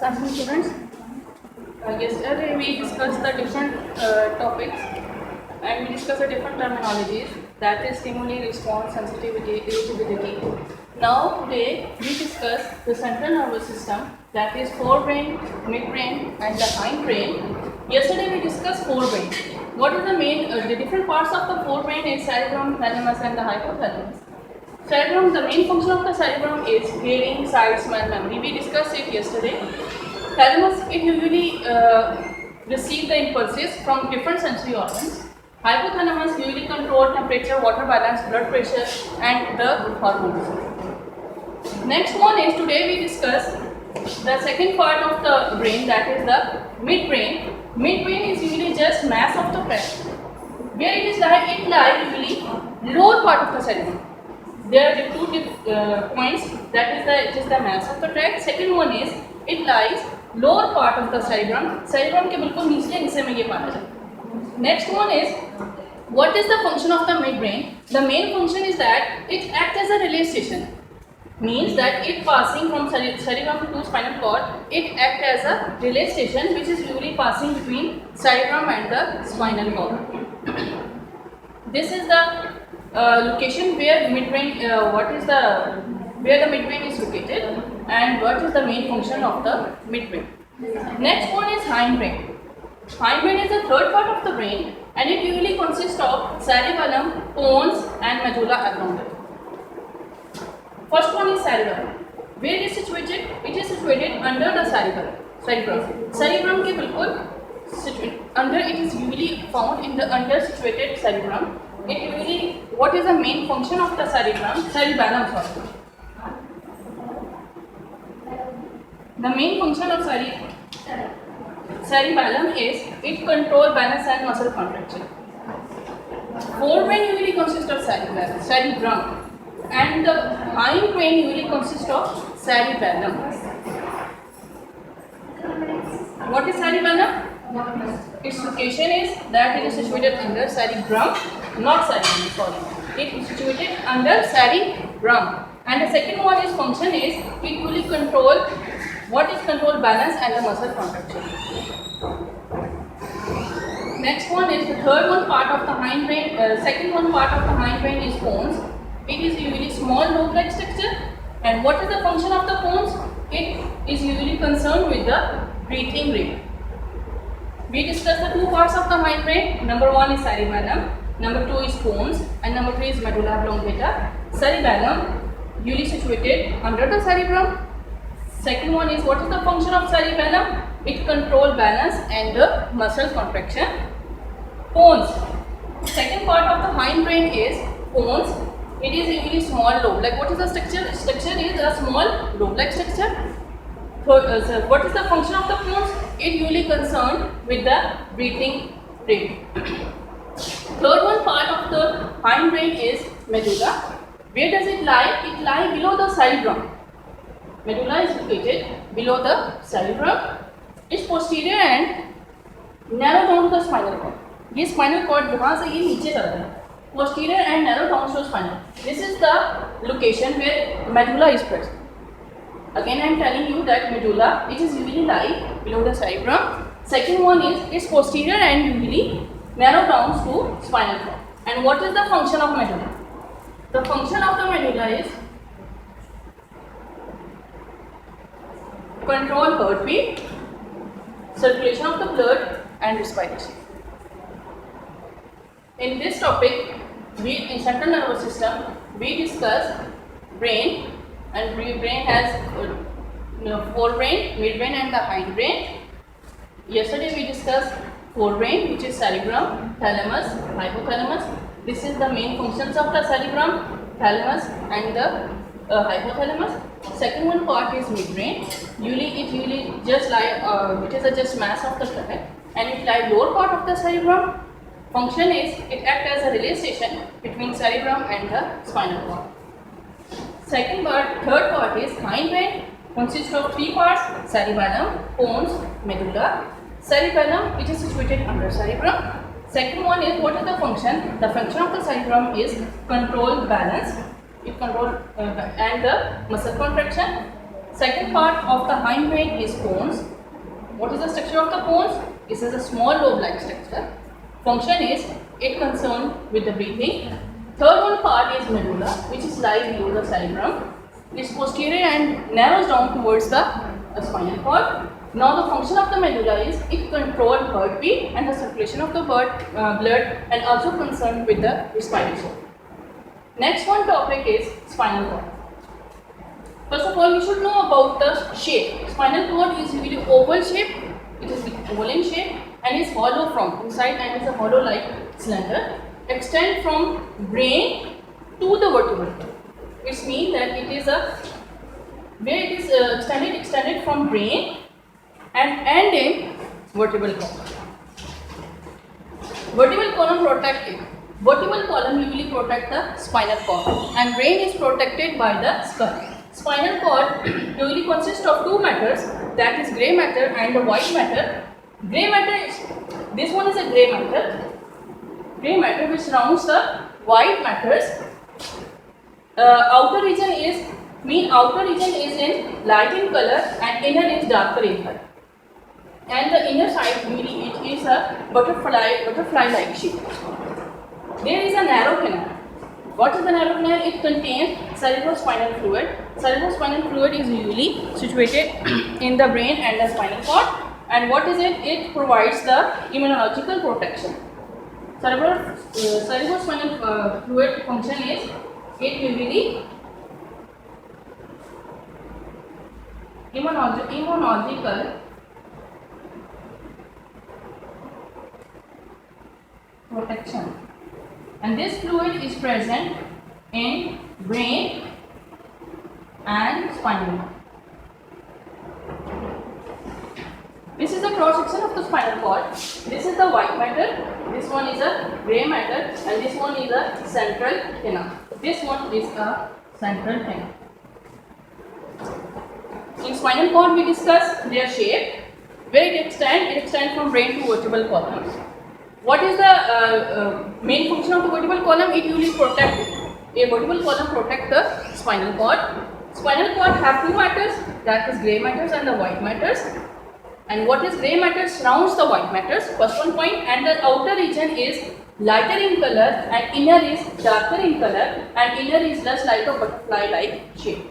Assessment students. Yesterday we discussed the different topics and we discussed the different terminologies, that is stimuli, response, sensitivity, irritability. Now today we discuss the central nervous system, that is forebrain, midbrain and the hindbrain. Yesterday we discussed forebrain. What are the main, the different parts of the forebrain is cerebrum, thalamus and the hypothalamus. Cerebrum, the main function of the cerebrum is hearing, sight, smell, memory. We discussed it yesterday. Thalamus, it usually receives the impulses from different sensory organs. Hypothalamus usually control temperature, water balance, blood pressure and the hormones. Next one is, today we discuss the second part of the brain, that is the midbrain. Midbrain is usually just mass of the brain. Where it lies usually lower part of the cerebrum. There are two points, that is it is the mass of the tract. Second one is it lies lower part of the cerebrum. Cerebrum के बिल्कुल निचले हिस्से में ये पाया जाता है. Next one is, what is the function of the midbrain? The main function is that it acts as a relay station. Means that it passing from cerebrum to spinal cord, it acts as a relay station which is usually passing between cerebrum and the spinal cord. This is the location where midbrain, where the midbrain is located and what is the main function of the midbrain. Next one is hindbrain. Hindbrain is the third part of the brain and it usually consists of cerebellum, pons and medulla oblongata. First one is cerebellum. Where it is situated? It is situated under the cerebellum. Cerebrum के बिल्कुल under, it is usually found in the under situated cerebrum. It usually, what is the main function of the cerebellum? The main function of cerebellum is it control balance and muscle contraction. Forebrain usually consists of cerebrum and the hindbrain usually consists of cerebellum. What is cerebellum? Its location is that it is situated under cerebrum, not cerebellum, sorry. It is situated under cerebrum. And the second one is function is it will control, what is control balance and the muscle contraction. Next one is the third one part of the hindbrain, second one part of the hindbrain is pons. It is usually small lobe-like structure. And what is the function of the pons? It is usually concerned with the breathing rate. We discussed the two parts of the hindbrain. Number one is cerebellum, number two is pons, and number three is medulla oblongata. Cerebellum, usually situated under the cerebrum. Second one is, what is the function of cerebellum? It controls balance and the muscle contraction. Pons, second part of the hindbrain is pons. It is usually small lobe. Like, what is the structure? Structure is a small lobe-like structure. So what is the function of the pons? It usually concerned with the breathing rate. Third one part of the hindbrain is medulla. Where does it lie? It lies below the cerebrum. Medulla is located below the cerebrum. It's posterior and narrow down to the spinal cord. This spinal cord यहाँ से ये नीचे चलता है. Posterior and narrow down to spinal. This is the location where medulla is present. Again, I am telling you that medulla, it is usually lie below the cerebrum. Second one is its posterior and usually narrow down to spinal cord. And what is the function of medulla? The function of the medulla is control heartbeat, circulation of the blood and respiration. In this topic, in central nervous system, we discuss brain. And brain has forebrain, midbrain and the hindbrain. Yesterday we discussed forebrain, which is cerebrum, thalamus, hypothalamus. This is the main functions of the cerebrum, thalamus and the hypothalamus. Second one part is midbrain. It usually just lie, it is just mass of the tract and it lies lower part of the cerebrum. Function is it acts as a relay station between cerebrum and the spinal cord. Second part, third part is hindbrain, consists of three parts: cerebellum, pons, medulla. Cerebellum, it is situated under cerebrum. Second one is, what is the function? The function of the cerebrum is control balance. It control and the muscle contraction. Second part of the hindbrain is pons. What is the structure of the pons? This is a small lobe-like structure. Function is it concerned with the breathing. Third one part is medulla, which is lie below the cerebrum. It's posterior and narrows down towards the spinal cord. Now the function of the medulla is it controls heartbeat and the circulation of the blood and also concerned with the respiration. Next one topic is spinal cord. First of all, we should know about the shape. Spinal cord is usually oval shape. It is oval in shape and is hollow from inside and is a hollow like cylinder. Extend from brain to the vertebral cord. It means that it is a where it is extended from brain and end in vertebral column. Vertebral column protected. Vertebral column usually protect the spinal cord and brain is protected by the skull. Spinal cord usually consists of two matters, that is grey matter and the white matter. Grey matter is, this one is a grey matter which surrounds the white matters. Outer region is in light in color and inner is darker in color. And the inner side usually it is a butterfly like shape. There is a narrow canal. What is the narrow canal? It contains cerebrospinal fluid. Cerebrospinal fluid is usually situated in the brain and the spinal cord. And what is it? It provides the immunological protection. Cerebrospinal fluid function is it usually immunological protection, and this fluid is present in brain and spinal cord. This is the cross section of the spinal cord. This is the white matter, this one is a grey matter, and this one is a central canal. This one is a central canal. In spinal cord we discuss their shape, where it extends from brain to vertebral column. What is the main function of the vertebral column? It usually protects, a vertebral column protects the spinal cord. Spinal cord have two matters, that is grey matters and the white matters. And what is grey matter surrounds the white matters, first one point, and the outer region is lighter in color and inner is darker in color and inner is just like a butterfly like shape.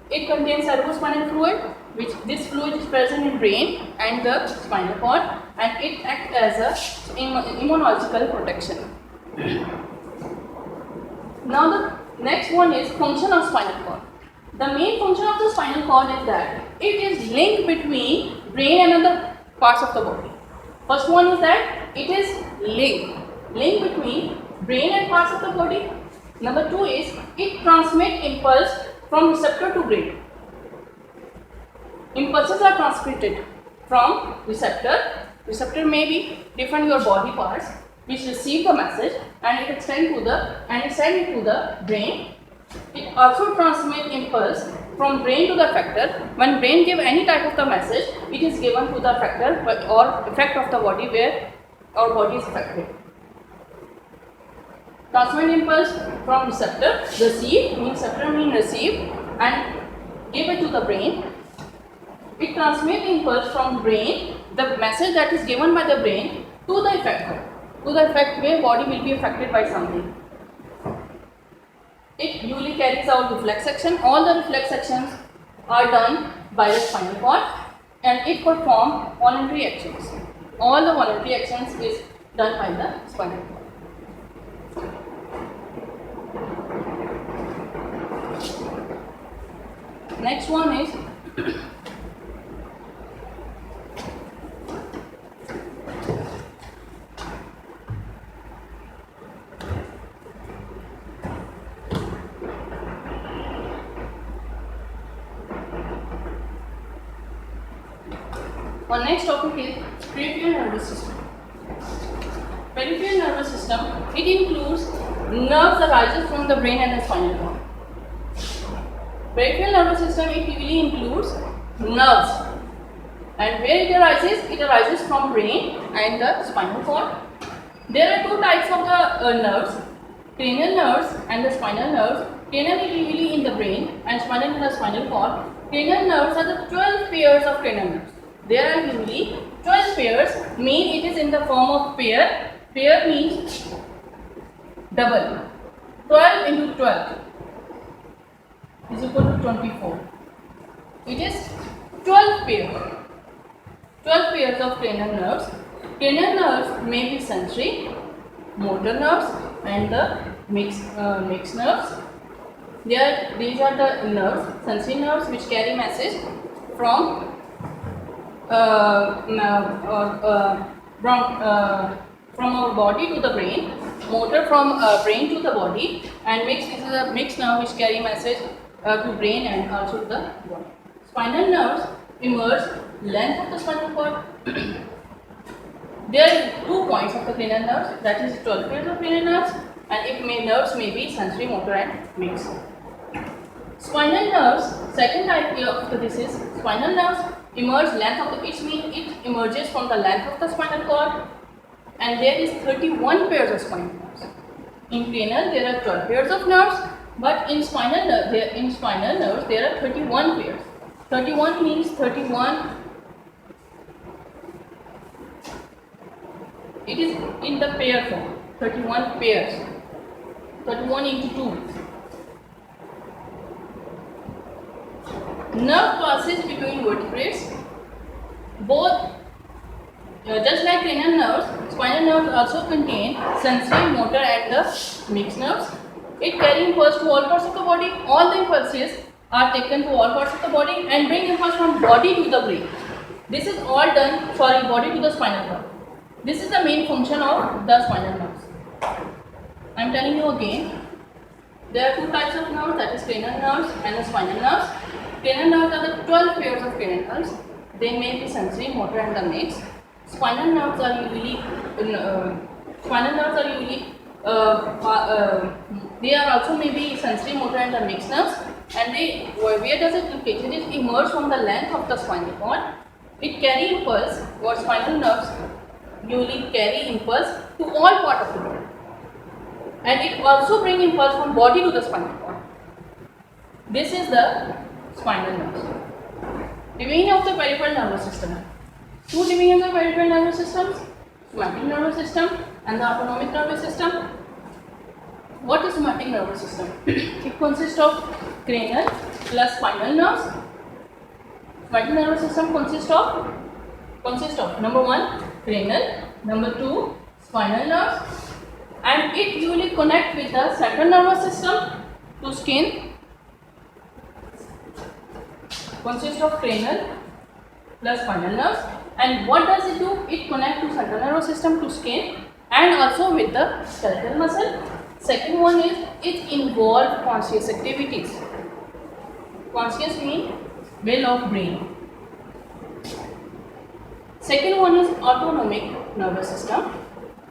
It contains cerebrospinal fluid, which this fluid is present in brain and the spinal cord, and it acts as a immunological protection. Now the next one is function of spinal cord. The main function of the spinal cord is that it is linked between brain and other parts of the body. First one is that it is link between brain and parts of the body. Number two is it transmits impulse from receptor to brain. Impulses are transmitted from receptor. Receptor may be different your body parts which receive the message and it send it to the brain. It also transmits impulse from brain to the effector. When brain give any type of the message, it is given to the effector or effect of the body where our body is affected. Transmit impulse from receptor, receive means and give it to the brain. It transmits impulse from brain, the message that is given by the brain to the effector, to the effect where body will be affected by something. It usually carries out reflex action. All the reflex actions are done by the spinal cord and it performs voluntary actions. All the voluntary actions is done by the spinal cord. Next one is our next topic is peripheral nervous system. Peripheral nervous system, it includes nerves arises from the brain and the spinal cord. Peripheral nervous system, it usually includes nerves, and where it arises from brain and the spinal cord. There are two types of the nerves, cranial nerves and the spinal nerves. Cranial is usually in the brain and spinal in the spinal cord. Cranial nerves are the 12 pairs of cranial nerves. There are usually 12 pairs, mean it is in the form of pair. Pair means double. 12 into 12 is equal to 24. It is 12 pairs. 12 pairs of cranial nerves. Cranial nerves may be sensory, motor nerves and the mixed nerves. These are the nerves, sensory nerves which carry message from from our body to the brain, motor from brain to the body, and mixed, this is a mixed nerve which carry message to brain and also to the body. Spinal nerves emerge length of the spinal cord. There are 2 points of the cranial nerves, that is 12 pairs of cranial nerves, and nerves may be sensory, motor and mixed. Spinal nerves, second type of this is spinal nerves emerge length of the, it emerges from the length of the spinal cord, and there is 31 pairs of spinal nerves. In cranial there are 12 pairs of nerves, but in spinal nerves there are 31 pairs. 31 means 31. It is in the pair form. 31 pairs. 31 into 2. Nerve passes between vertebrates. Both, just like cranial nerves, spinal nerves also contain sensory, motor and the mixed nerves. It carries impulse to all parts of the body. All the impulses are taken to all parts of the body and bring impulse from body to the brain. This is all done, body to the spinal cord. This is the main function of the spinal nerves. I am telling you again, there are 2 types of nerves, that is cranial nerves and the spinal nerves. Cranial nerves are the 12 pairs of cranial nerves. They may be sensory, motor and the mixed. Spinal nerves are usually they are also maybe sensory, motor and the mixed nerves, and where does it locate? It emerge from the length of the spinal cord. It carry impulse, what spinal nerves usually carry impulse to all part of the body, and it also bring impulse from body to the spinal cord. This is the spinal nerves. Division of the peripheral nervous system. 2 divisions of peripheral nervous systems: somatic nervous system and the autonomic nervous system. What is somatic nervous system? It consists of cranial plus spinal nerves. Somatic nervous system consists of number 1 cranial, number 2 spinal nerves, and it usually connect with the central nervous system to skin. Consists of cranial plus spinal nerves, and what does it do? It connects to central nervous system to skin and also with the skeletal muscle. Second one is it involves conscious activities. Conscious means will of brain. Second one is autonomic nervous system.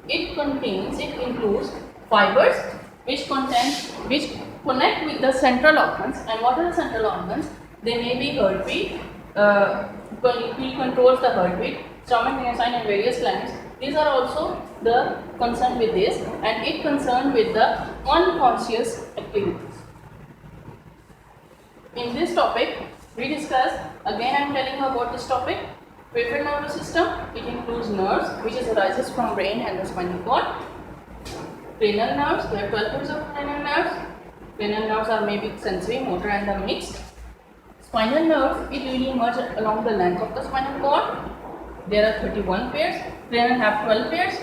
It includes fibers which connect with the central organs. And what are the central organs? They may be heartbeat, it controls the heartbeat, stomach, intestine and various glands. These are also the concerned with this, and it concerned with the unconscious activities. In this topic, we discuss, again I am telling you about this topic, peripheral nervous system. It includes nerves which arises from brain and the spinal cord. Cranial nerves, there are 12 pairs of cranial nerves. Cranial nerves are maybe sensory, motor and the mixed. Spinal nerves, it usually emerge along the length of the spinal cord. There are 31 pairs. Cranial have 12 pairs.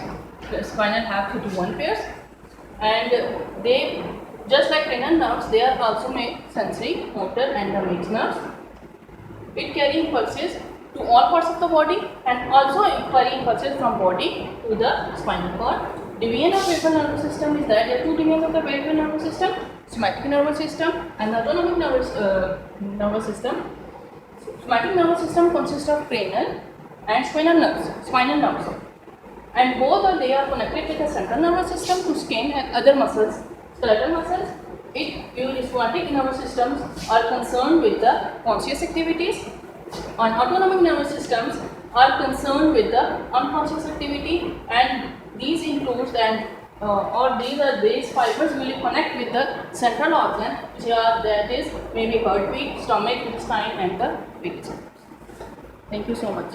Spinal have 31 pairs. And they, just like cranial nerves, they are also made sensory, motor and the mixed nerves. It carries impulses to all parts of the body and also carry impulses from body to the spinal cord. Division of peripheral nervous system is that there are 2 divisions of the peripheral nervous system: somatic nervous system and the autonomic nervous system. Somatic nervous system consists of cranial and spinal nerves, and both they are connected with the central nervous system to skin and other muscles, skeletal muscles. Somatic nervous systems are concerned with the conscious activities, and autonomic nervous systems are concerned with the unconscious activity, and these includes and or these fibers will connect with the central organ, which are that is maybe heartbeat, stomach, intestine, and the vagus. Thank you so much.